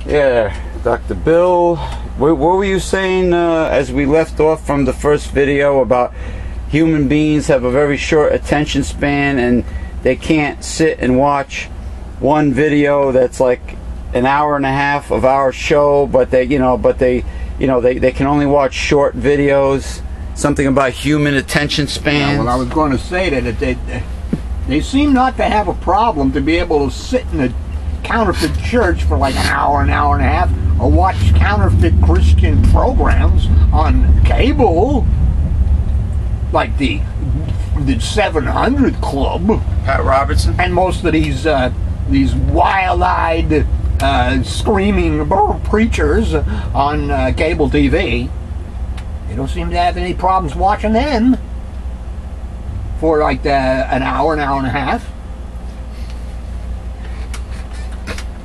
Yeah, Dr. Bill, what were you saying as we left off from the first video about human beings have a very short attention span and they can't sit and watch one video that's like an hour and a half of our show, but they can only watch short videos. Something about human attention spans. Yeah, well, I was going to say that they seem not to have a problem to be able to sit in a counterfeit church for like an hour and a half, or watch counterfeit Christian programs on cable, like the 700 Club, Pat Robertson, and most of these wild-eyed, screaming preachers on cable TV. They don't seem to have any problems watching them for like an hour and a half.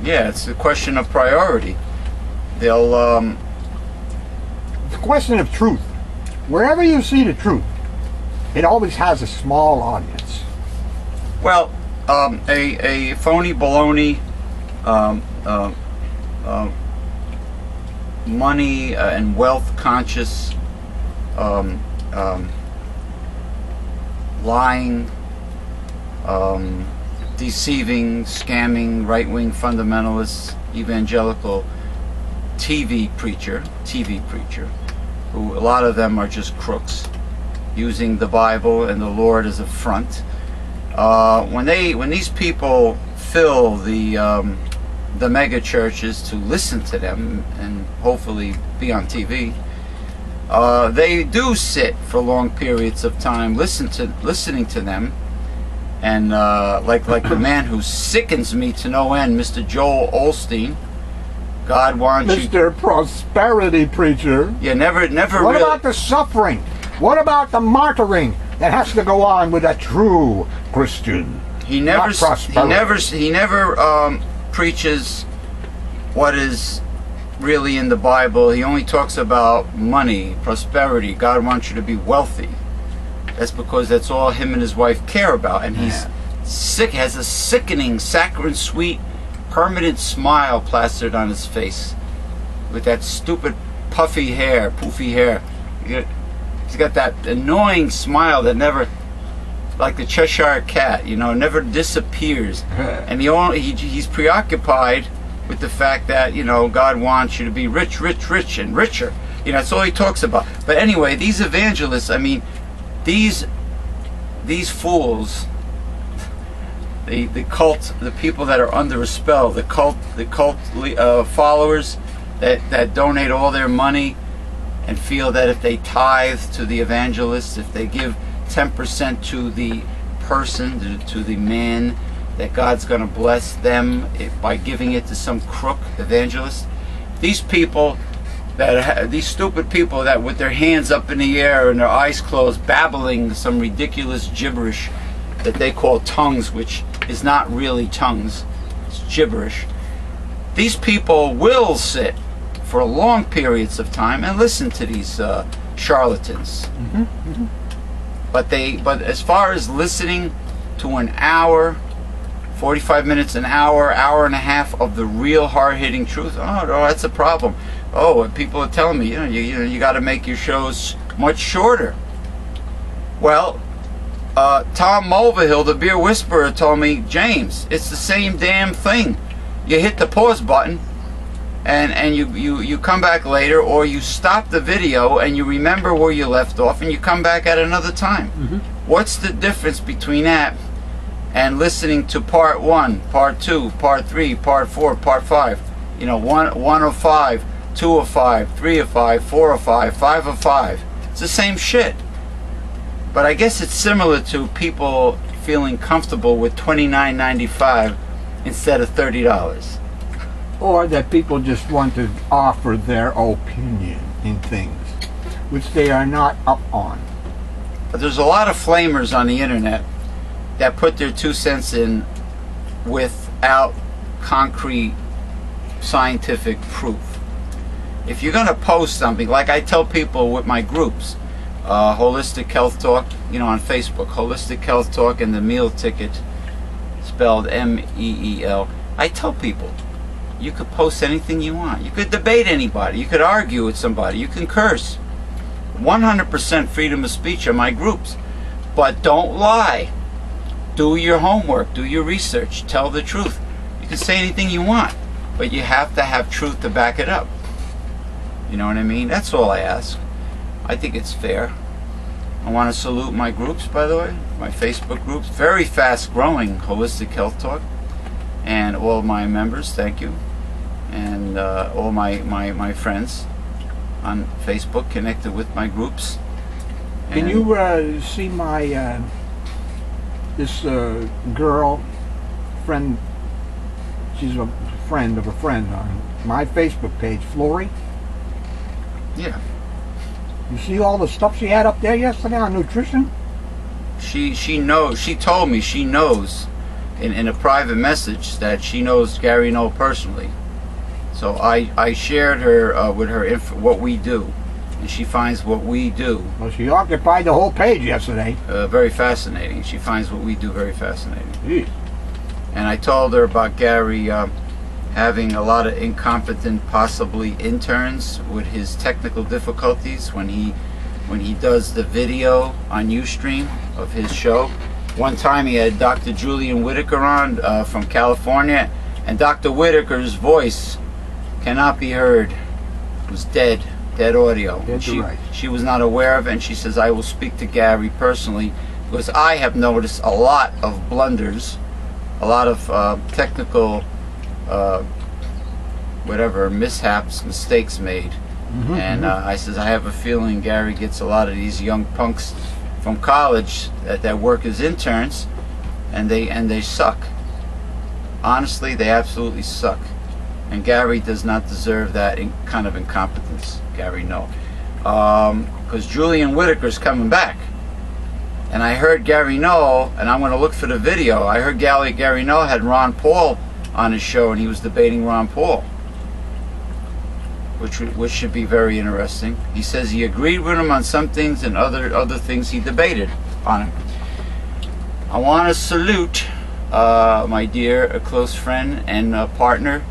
Yeah, it's a question of priority. They'll It's a question of truth. Wherever you see the truth, it always has a small audience. Well, a phony baloney, money and wealth conscious, lying, deceiving, scamming, right-wing fundamentalists, evangelical TV preacher, who a lot of them are just crooks, using the Bible and the Lord as a front. When these people fill the mega churches to listen to them and hopefully be on TV, they do sit for long periods of time listening to them. And like the man who sickens me to no end, Mr. Joel Osteen. God wants you, Mr. Prosperity Preacher. Yeah, never. What about the suffering? What about the martyring that has to go on with a true Christian? He never preaches what is really in the Bible. He only talks about money, prosperity. God wants you to be wealthy. That's because that's all him and his wife care about, and he's sick. Has a sickening, saccharine sweet, permanent smile plastered on his face, with that stupid poofy hair. He's got that annoying smile that never, like the Cheshire Cat, never disappears. And he's preoccupied with the fact that God wants you to be rich, and richer. That's all he talks about. But anyway, these evangelists, I mean, these fools, the cult, the people that are under a spell, the cult followers that donate all their money and feel that if they tithe to the evangelists, if they give 10% to the person, to the man, that God's going to bless them by giving it to some crook evangelist. These people these stupid people that with their hands up in the air and their eyes closed, babbling some ridiculous gibberish that they call tongues, which is not really tongues, it's gibberish. These people will sit for long periods of time and listen to these charlatans. But as far as listening to an hour, 45 minutes, an hour and a half of the real hard-hitting truth, oh, that's a problem. Oh, people are telling me, you got to make your shows much shorter. Well, Tom Mulvihill, the beer whisperer, told me, James, it's the same damn thing. You hit the pause button, and you come back later, or you stop the video and you remember where you left off, and you come back at another time. What's the difference between that and listening to part 1, part 2, part 3, part 4, part 5? 1 of 5. 2 of 5, 3 of 5, 4 of 5, 5 of 5. It's the same shit. But I guess it's similar to people feeling comfortable with $29.95 instead of $30. Or that people just want to offer their opinion in things which they are not up on. But there's a lot of flamers on the internet that put their 2 cents in without concrete scientific proof. If you're going to post something, like I tell people with my groups, Holistic Health Talk, on Facebook, Holistic Health Talk and the Meal Ticket, spelled M-E-E-L, I tell people, You could post anything you want. You could debate anybody. You could argue with somebody. You can curse. 100% freedom of speech in my groups. But don't lie. Do your homework. Do your research. Tell the truth. You can say anything you want, but you have to have truth to back it up. You know what I mean? That's all I ask. I think it's fair. I want to salute my groups, by the way, my Facebook groups. Very fast growing Holistic Health Talk. And all my members, thank you. And all my friends on Facebook connected with my groups. Can you see my this girl friend? She's a friend of a friend on my Facebook page, Flory. Yeah. You see all the stuff she had up there yesterday on nutrition? She knows. She told me she knows in a private message that she knows Gary Null personally. So I shared her with her what we do, and she finds what we do. Well, she occupied the whole page yesterday. Very fascinating. She finds what we do very fascinating. Jeez. And I told her about Gary having a lot of incompetent, possibly interns with his technical difficulties when he does the video on Ustream of his show. One time he had Dr. Julian Whitaker on from California, and Dr. Whitaker's voice cannot be heard. It was dead audio. She was not aware of it, and she says, I will speak to Gary personally, because I have noticed a lot of blunders, a lot of technical whatever, mishaps, mistakes made. And I says, I have a feeling Gary gets a lot of these young punks from college that work as interns, and they suck. Honestly, they absolutely suck. And Gary does not deserve that kind of incompetence. Gary, no. Because Julian Whitaker's coming back. And I heard Gary Null, and I'm going to look for the video. I heard Gary Null had Ron Paul on his show, and he was debating Ron Paul, which should be very interesting. He says he agreed with him on some things, and other things he debated on him. I want to salute my dear close friend and partner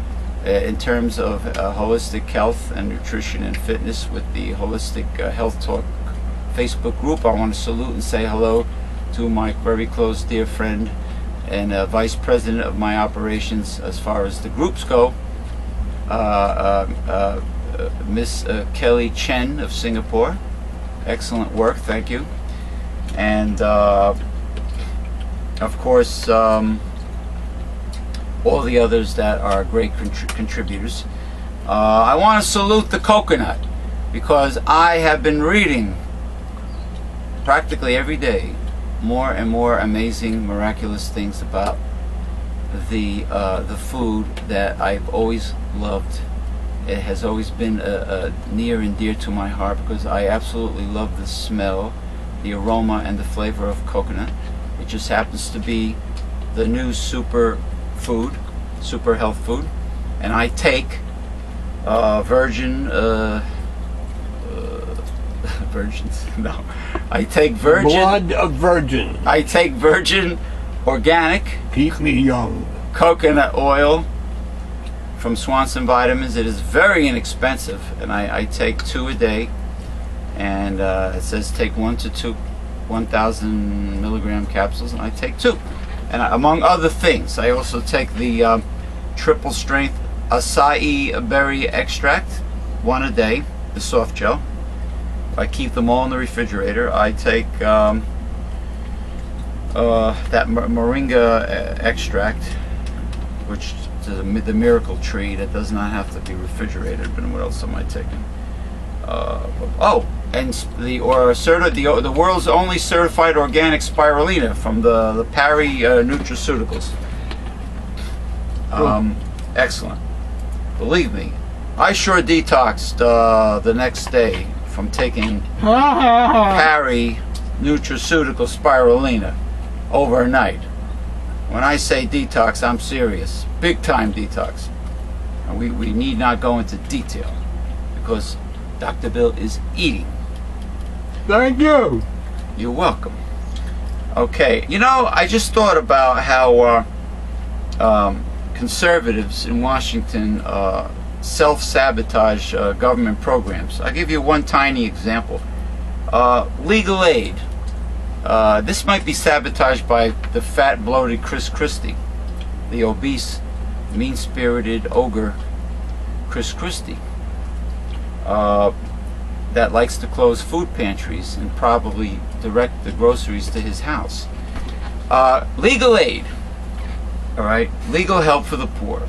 in terms of holistic health and nutrition and fitness with the Holistic Health Talk Facebook group. I want to salute and say hello to my very close dear friend and vice president of my operations as far as the groups go, Miss Kelly Chen of Singapore. Excellent work, thank you. And of course all the others that are great contributors. I want to salute the coconut, because I have been reading practically every day more and more amazing, miraculous things about the food that I've always loved. It has always been near and dear to my heart, because I absolutely love the smell, the aroma, and the flavor of coconut. It just happens to be the new super food, super health food, and I take virgins. No, I take virgin blood of virgin. I take virgin organic, Keep me young, coconut oil from Swanson Vitamins. It is very inexpensive, and I take 2 a day, and it says take 1 to 2 1,000 milligram capsules, and I take 2. And among other things, I also take the triple strength acai berry extract, 1 a day, the soft gel. I keep them all in the refrigerator. I take that moringa extract, which is the miracle tree that does not have to be refrigerated. But what else am I taking? And the world's only certified organic spirulina from the Parry Nutraceuticals. Excellent. Believe me, I sure detoxed the next day from taking Parry Nutraceutical spirulina overnight. When I say detox, I'm serious. Big time detox. And we need not go into detail, because Dr. Bill is eating. Thank you. You're welcome. Okay, you know, I just thought about how, conservatives in Washington self-sabotage government programs. I'll give you one tiny example. Legal aid. This might be sabotaged by the fat, bloated Chris Christie, the obese, mean-spirited ogre Chris Christie, that likes to close food pantries and probably direct the groceries to his house. Legal aid, all right, legal help for the poor.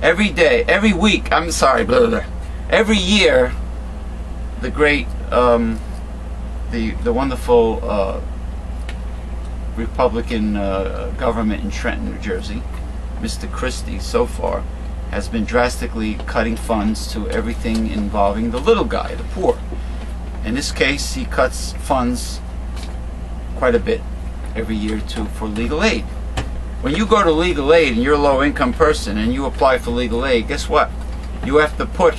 Every day, every week, I'm sorry, blah, blah, blah. Every year, the great, the wonderful Republican government in Trenton, New Jersey, Mr. Christie, so far, has been drastically cutting funds to everything involving the little guy, the poor. In this case, he cuts funds quite a bit every year for legal aid. When you go to legal aid and you're a low-income person and you apply for legal aid, guess what? You have to put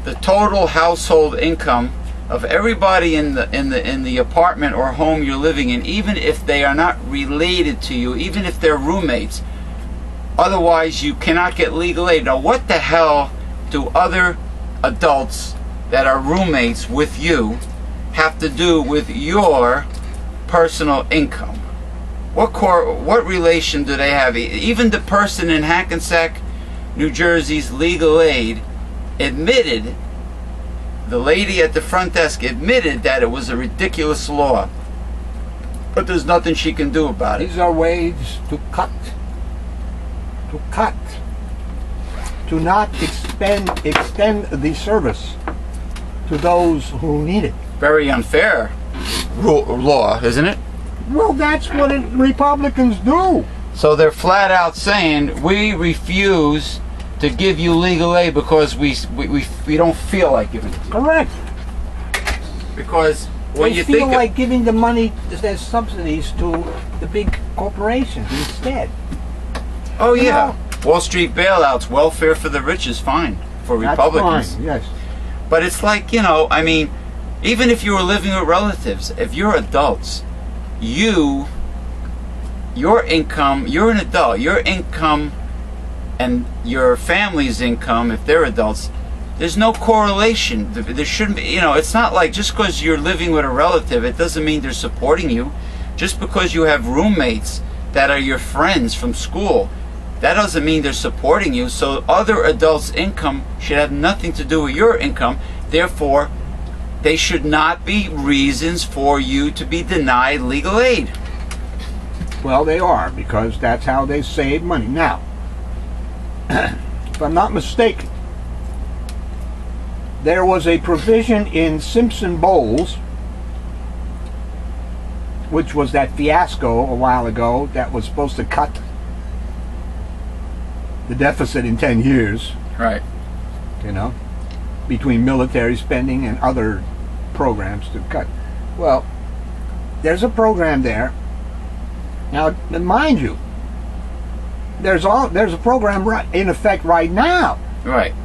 the total household income of everybody in the apartment or home you're living in, even if they are not related to you, even if they're roommates. Otherwise, you cannot get legal aid. Now, what the hell do other adults that are roommates with you have to do with your personal income? What relation do they have? Even the person in Hackensack, New Jersey's legal aid admitted, the lady at the front desk admitted that it was a ridiculous law. But there's nothing she can do about it. These are ways to cut. To not extend the service to those who need it. Very unfair law, isn't it? Well, that's what Republicans do. So they're flat out saying, we refuse to give you legal aid because we don't feel like giving it to you. Correct. Because when they you feel think like giving the money as subsidies to the big corporations instead. oh yeah, You know, Wall Street bailouts, welfare for the rich is fine for Republicans. That's fine, yes. But it's like, you know, I mean, even if you were living with relatives, if you're adults, your income, you're an adult, your income and your family's income, if they're adults, there's no correlation. There shouldn't be, you know, it's not like just because you're living with a relative, it doesn't mean they're supporting you. Just because you have roommates that are your friends from school, that doesn't mean they're supporting you. So other adults' income should have nothing to do with your income. Therefore, they should not be reasons for you to be denied legal aid. Well, they are, because that's how they save money. Now, if I'm not mistaken, there was a provision in Simpson-Bowles, which was that fiasco a while ago that was supposed to cut the deficit in 10 years. Right. You know, between military spending and other programs to cut. Well, there's a program there. Now, mind you, there's a program in effect right now. Right.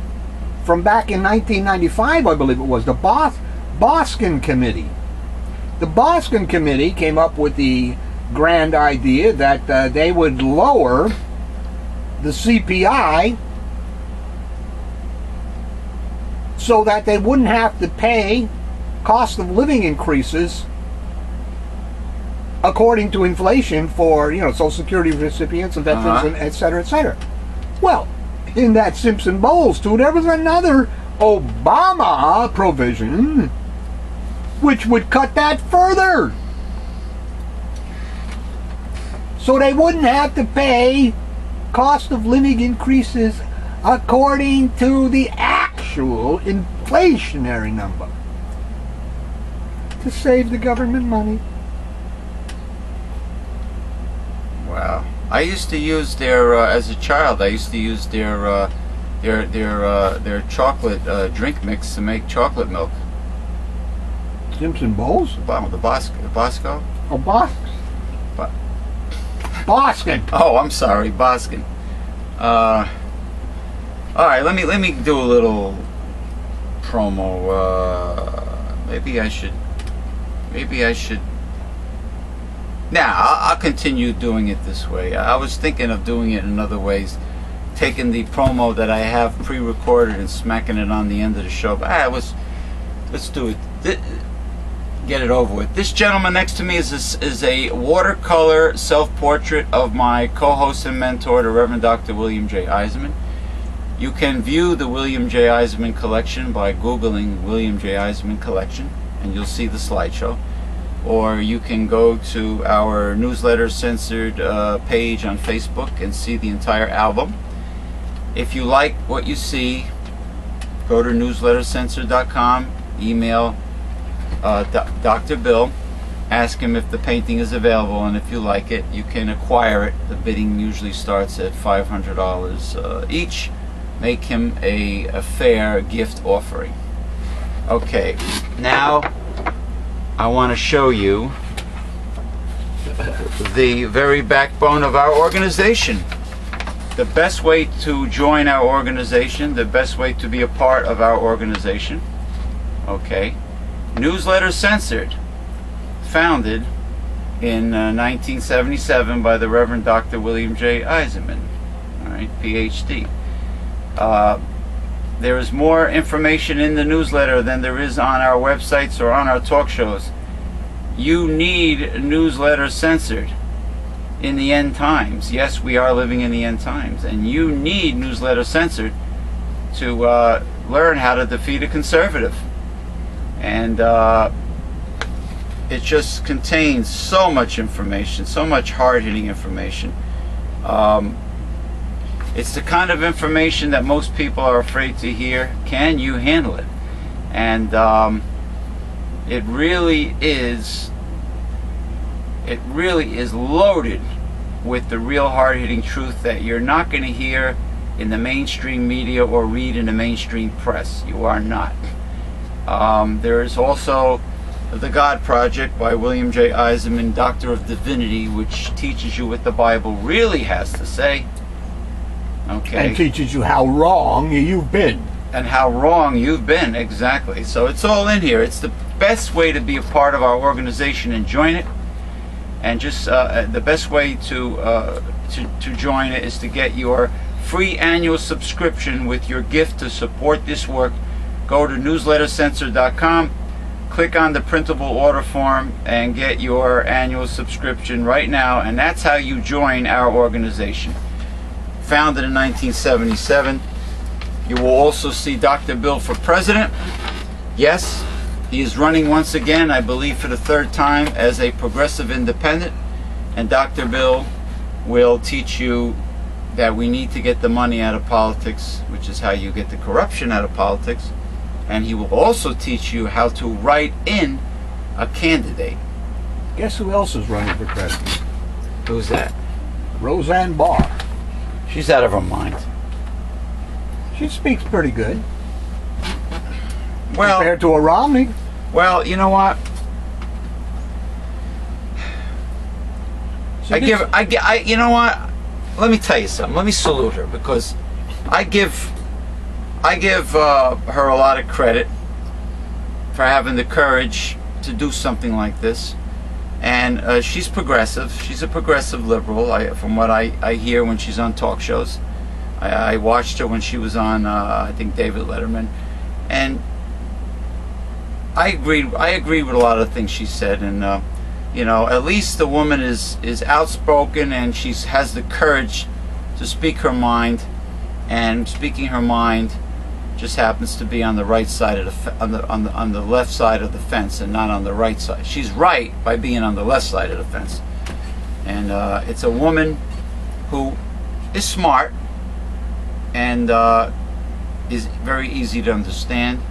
From back in 1995, I believe it was, the Boskin Committee. The Boskin Committee came up with the grand idea that they would lower the CPI so that they wouldn't have to pay cost of living increases according to inflation for, you know, Social Security recipients and veterans, and et cetera, et cetera. Well, in that Simpson-Bowles too, there was another Obama provision which would cut that further. So they wouldn't have to pay cost of living increases according to the actual inflationary number, to save the government money. Wow. I used to use their as a child. I used to use their chocolate drink mix to make chocolate milk. Simpson-Bowles? The Bosco. Oh, Boskin. Oh, I'm sorry, Boskin. All right, let me do a little promo. Maybe I should. Now, I'll continue doing it this way. I was thinking of doing it in other ways, taking the promo that I have pre-recorded and smacking it on the end of the show. But let's do it. Get it over with. This gentleman next to me is a watercolor self-portrait of my co-host and mentor, the Reverend Dr. William J. Eisenman. You can view the William J. Eisenman collection by Googling William J. Eisenman collection, and you'll see the slideshow. Or you can go to our newsletter censored page on Facebook and see the entire album. If you like what you see, go to newslettercensored.com, email Dr. Bill, ask him if the painting is available, and if you like it, you can acquire it. The bidding usually starts at $500 each. Make him a fair gift offering. Okay, now I want to show you the very backbone of our organization. The best way to join our organization, the best way to be a part of our organization. Okay, Newsletter Censored, founded in 1977 by the Reverend Dr. William J. Eisenman, all right, PhD. There is more information in the newsletter than there is on our websites or on our talk shows. You need Newsletter Censored in the end times. Yes, we are living in the end times, and you need Newsletter Censored to learn how to defeat a conservative. And it just contains so much information, so much hard-hitting information. It's the kind of information that most people are afraid to hear. Can you handle it? And it really is loaded with the real hard-hitting truth that you're not going to hear in the mainstream media or read in the mainstream press. You are not. There is also The God Project by William J. Eisenman, Doctor of Divinity, which teaches you what the Bible really has to say. Okay. And teaches you how wrong you've been. And how wrong you've been, exactly. So it's all in here. It's the best way to be a part of our organization and join it. And just the best way to join it is to get your free annual subscription with your gift to support this work. Go to newslettercensored.com, click on the printable order form, and get your annual subscription right now. And that's how you join our organization. Founded in 1977. You will also see Dr. Bill for president. Yes, he is running once again, I believe for the third time, as a progressive independent. And Dr. Bill will teach you that we need to get the money out of politics, which is how you get the corruption out of politics. And he will also teach you how to write in a candidate. Guess who else is running for president? Who's that? Roseanne Barr. She's out of her mind. She speaks pretty good. Well, compared to a Romney. Well, you know what? You know what? Let me tell you something. Let me salute her, because I give her a lot of credit for having the courage to do something like this. And she's progressive. She's a progressive liberal, from what I hear when she's on talk shows. I watched her when she was on, I think, David Letterman. And I agree with a lot of the things she said. And, you know, at least the woman is outspoken, and she has the courage to speak her mind. And speaking her mind just happens to be on the right side of the on the left side of the fence, and not on the right side. She's right by being on the left side of the fence. And it's a woman who is smart and is very easy to understand.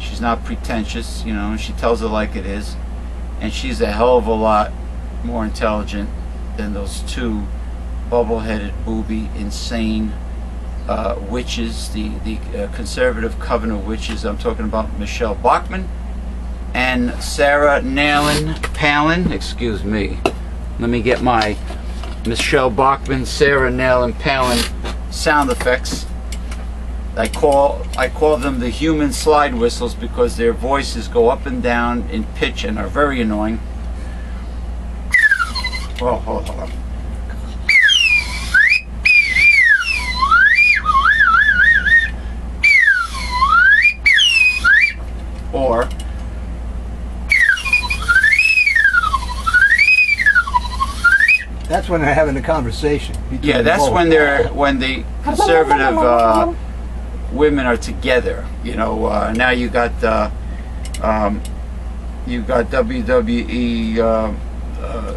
She's not pretentious, you know, and she tells it like it is. And she's a hell of a lot more intelligent than those two bubble-headed, booby, insane witches, the conservative coven of witches. I'm talking about Michelle Bachmann and Sarah Palin. Excuse me. Let me get my Michelle Bachmann, Sarah Palin sound effects. I call them the human slide whistles, because their voices go up and down in pitch and are very annoying. Well, hold on. That's when they're having a conversation. Yeah, that's both. when the conservative women are together. You know, now you got WWE.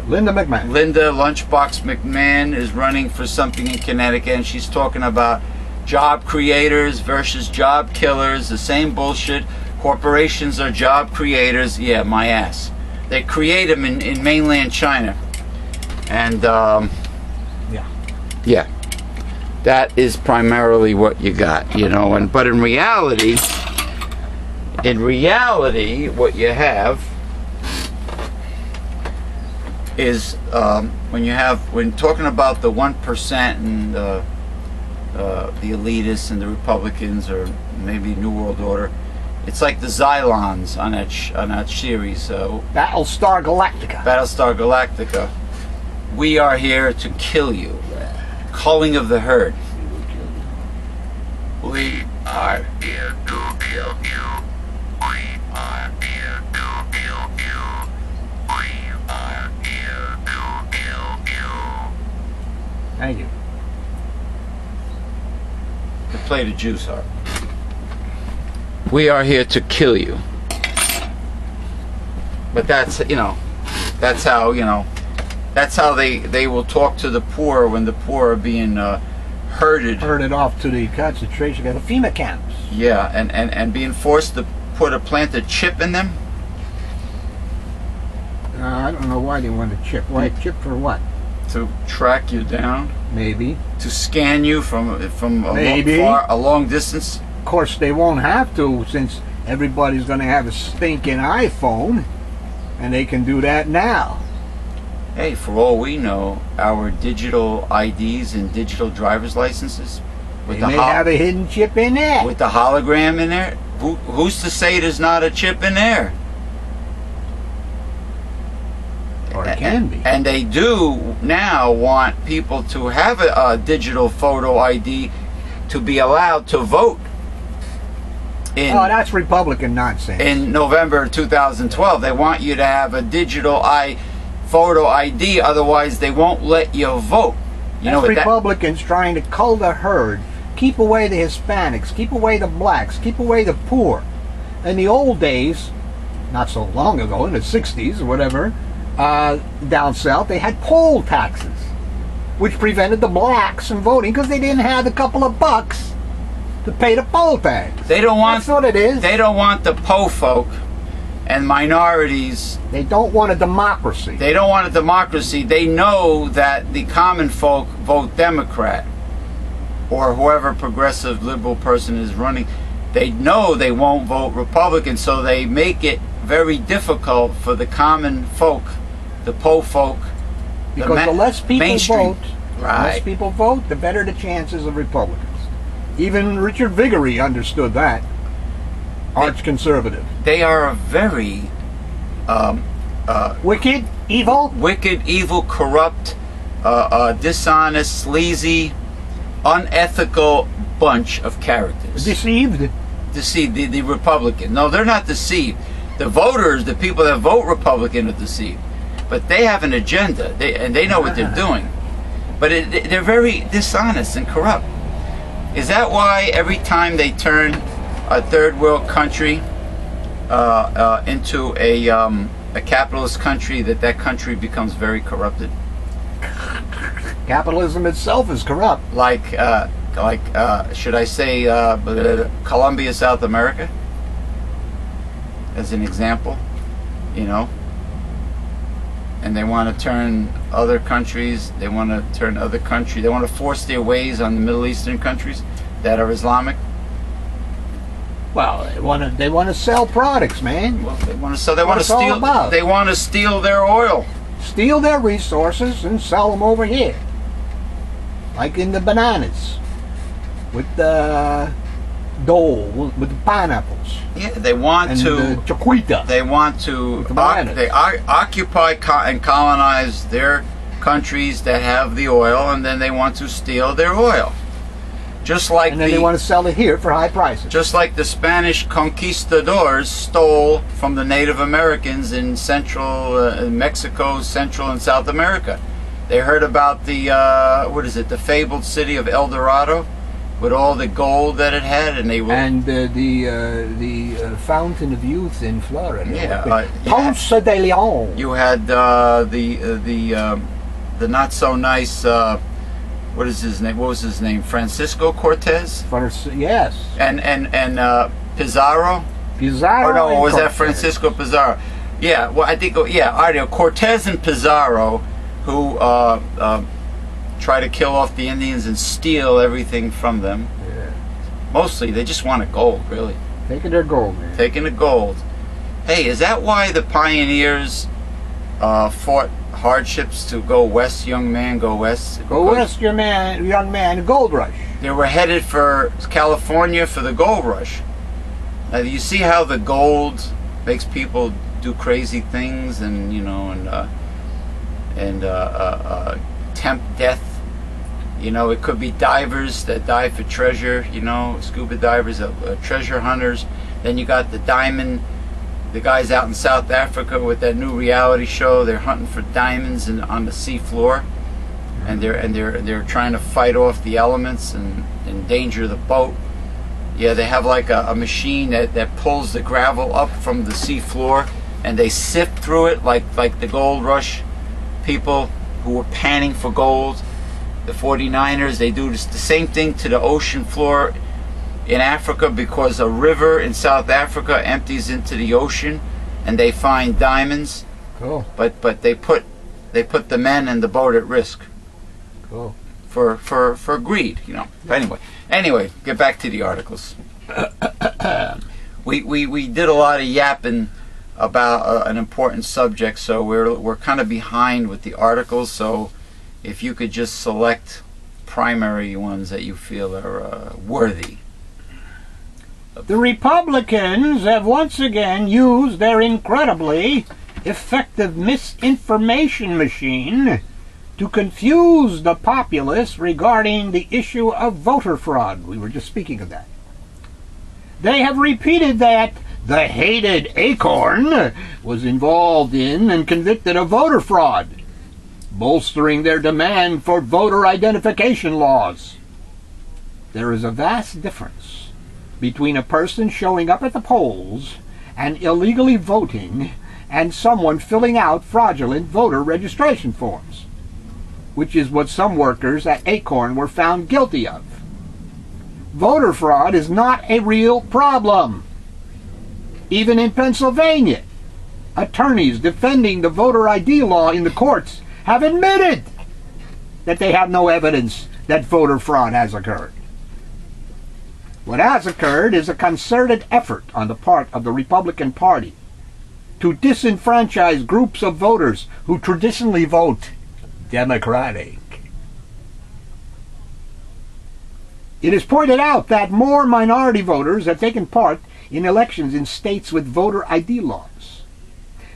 Linda McMahon. Linda Lunchbox McMahon is running for something in Connecticut, and she's talking about job creators versus job killers. The same bullshit. Corporations are job creators. Yeah, my ass. They create them in mainland China, and yeah, that is primarily what you got, you know. And but in reality, what you have is when talking about the 1% and the elitists and the Republicans, or maybe New World Order. It's like the Xylons on that series. Battlestar Galactica. Battlestar Galactica. We are here to kill you. Culling of the herd. We are here to kill you. We are here to kill you. We are here to kill you. Thank you. To play the Jews harp. We are here to kill you. But that's, you know, that's how, you know, that's how they will talk to the poor when the poor are being herded off to the concentration camps, the FEMA camps. Yeah, and being forced to plant a chip in them. I don't know why they want a chip. Why a chip for what? To track you down. Maybe. To scan you from a long distance. Of course, they won't have to, since everybody's going to have a stinking iPhone, and they can do that now. Hey, for all we know, our digital IDs and digital driver's licenses, They may have a hidden chip in there. with the hologram in there. Who's to say there's not a chip in there? Or it can be. And they do now want people to have a digital photo ID to be allowed to vote. Oh, that's Republican nonsense. In November 2012, they want you to have a digital photo ID, otherwise they won't let you vote. That's Republicans trying to cull the herd, keep away the Hispanics, keep away the blacks, keep away the poor. In the old days, not so long ago, in the 60s or whatever, down south, they had poll taxes, which prevented the blacks from voting because they didn't have a couple of bucks to pay the poll tax. That's what it is. They don't want the po folk and minorities. They don't want a democracy. They don't want a democracy. They know that the common folk vote Democrat, or whoever progressive liberal person is running. They know they won't vote Republican, so they make it very difficult for the common folk, the po folk. Because the less people vote, right. less people vote, the better the chances of Republicans. Even Richard Viguerie understood that. Arch conservative. They are a very wicked, evil, corrupt, dishonest, sleazy, unethical bunch of characters. Deceived, the Republican. No, they're not deceived. The voters, the people that vote Republican, are deceived. But they have an agenda, and they know what they're doing. But they're very dishonest and corrupt. Is that why every time they turn a third world country into a capitalist country, that country becomes very corrupted? Capitalism itself is corrupt. Should I say Colombia, South America, as an example, you know? And they want to turn other countries, they want to force their ways on the Middle Eastern countries that are Islamic. Well, they want to sell products, man. Well, they want to steal their oil. Steal their resources and sell them over here. Like in the bananas, with the dole, with the pineapples. Yeah, they want to. The chaquita. They want to. They occupy and colonize their countries that have the oil, and then they want to steal their oil. Just like they want to sell it here for high prices. Just like the Spanish conquistadors stole from the Native Americans in Central Mexico, Central and South America. They heard about the what is it? The fabled city of El Dorado, with all the gold that it had, and they were the fountain of youth in Florida. Yeah, Ponce de Leon. You had the not so nice. What is his name? What was his name? Francisco Cortez. Yes. And Pizarro. Pizarro. Or no, was Cortez. that Francisco Pizarro? Yeah. Well, I think Cortez and Pizarro, who try to kill off the Indians and steal everything from them. Yeah. Mostly, they just wanted gold, really. Taking their gold, man. Taking the gold. Hey, is that why the pioneers fought hardships to go west, young man, go west? Go west, young man, gold rush. They were headed for California for the gold rush. Now, you see how the gold makes people do crazy things, and tempt death. It could be divers that dive for treasure. Scuba divers, treasure hunters. Then you got the guys out in South Africa with that new reality show. They're hunting for diamonds on the seafloor, and they're trying to fight off the elements and endanger the boat. Yeah, they have like a machine that pulls the gravel up from the seafloor, and they sift through it like the gold rush people who were panning for gold. The 49ers, they do the same thing to the ocean floor in Africa, because a river in South Africa empties into the ocean, and they find diamonds. Cool. But they put the men and the boat at risk. Cool. For greed, But anyway, get back to the articles. we did a lot of yapping about an important subject, so we're kind of behind with the articles. So if you could just select primary ones that you feel are worthy. The Republicans have once again used their incredibly effective misinformation machine to confuse the populace regarding the issue of voter fraud. We were just speaking of that. They have repeated that the hated Acorn was involved in and convicted of voter fraud, bolstering their demand for voter identification laws. There is a vast difference between a person showing up at the polls and illegally voting and someone filling out fraudulent voter registration forms, which is what some workers at Acorn were found guilty of. Voter fraud is not a real problem. Even in Pennsylvania, attorneys defending the voter ID law in the courts have admitted that they have no evidence that voter fraud has occurred. What has occurred is a concerted effort on the part of the Republican Party to disenfranchise groups of voters who traditionally vote Democratic. It is pointed out that more minority voters have taken part in elections in states with voter ID laws.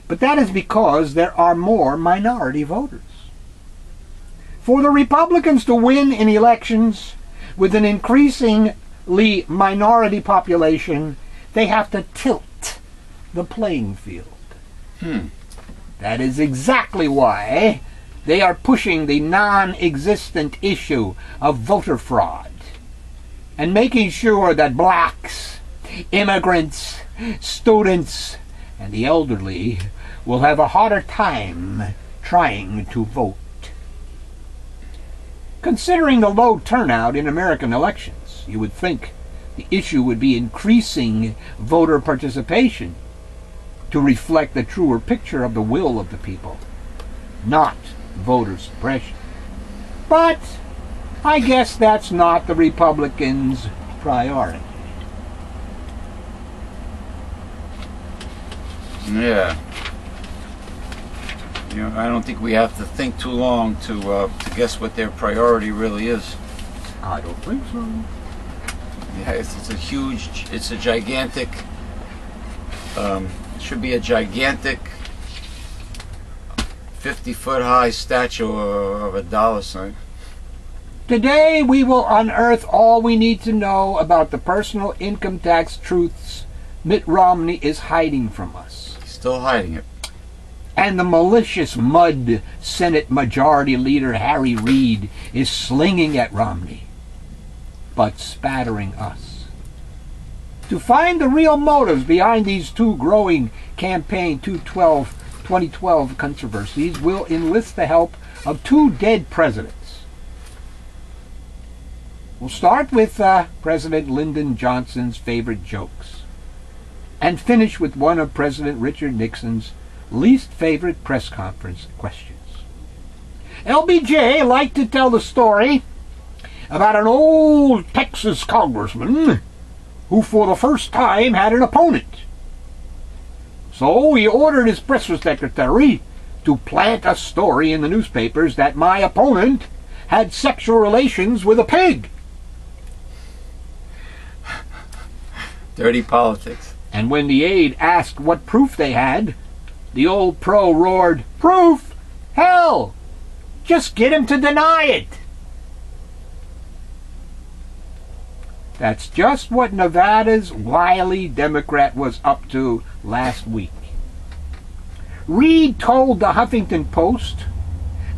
But that is because there are more minority voters. For the Republicans to win in elections with an increasingly minority population, they have to tilt the playing field. That is exactly why they are pushing the non-existent issue of voter fraud and making sure that blacks, immigrants, students, and the elderly will have a harder time trying to vote. Considering the low turnout in American elections, you would think the issue would be increasing voter participation to reflect the truer picture of the will of the people, not voter suppression. But I guess that's not the Republicans' priority. Yeah. I don't think we have to think too long to guess what their priority really is. I don't think so. Yeah, it's a gigantic, it should be a gigantic 50-foot high statue of a dollar sign. Today we will unearth all we need to know about the personal income tax truths Mitt Romney is hiding from us. He's still hiding it. And the malicious mud Senate Majority Leader Harry Reid is slinging at Romney, but spattering us. To find the real motives behind these two growing campaign 2012 controversies, we'll enlist the help of two dead presidents. We'll start with President Lyndon Johnson's favorite jokes, and finish with one of President Richard Nixon's least favorite press conference questions. LBJ liked to tell the story about an old Texas congressman who for the first time had an opponent. So he ordered his press secretary to plant a story in the newspapers that my opponent had sexual relations with a pig. Dirty politics. And when the aide asked what proof they had, the old pro roared, "Proof? Hell! Just get him to deny it." That's just what Nevada's wily Democrat was up to last week. Reid told the Huffington Post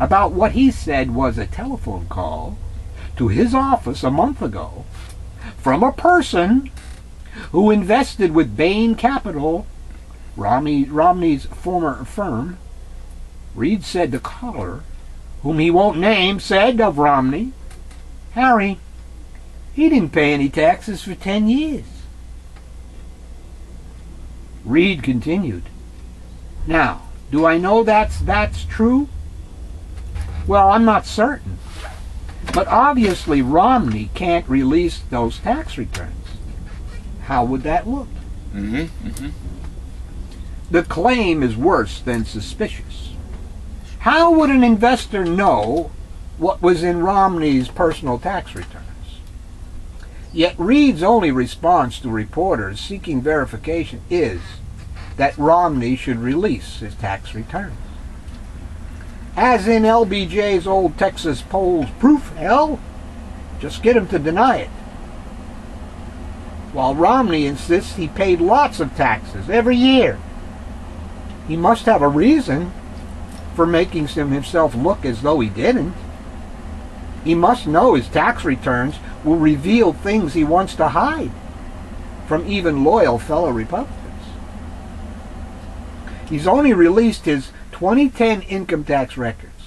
about what he said was a telephone call to his office a month ago from a person who invested with Bain Capital, Romney's former firm. Reid said the caller, whom he won't name, said of Romney, "Harry, he didn't pay any taxes for 10 years. Reid continued, "Now, do I know that's true? Well, I'm not certain. But obviously Romney can't release those tax returns. How would that look?" The claim is worse than suspicious. How would an investor know what was in Romney's personal tax returns? Yet Reid's only response to reporters seeking verification is that Romney should release his tax returns. As in LBJ's old Texas polls proof, hell, just get him to deny it. While Romney insists he paid lots of taxes every year. He must have a reason for making himself look as though he didn't. He must know his tax returns will reveal things he wants to hide from even loyal fellow Republicans. He's only released his 2010 income tax returns.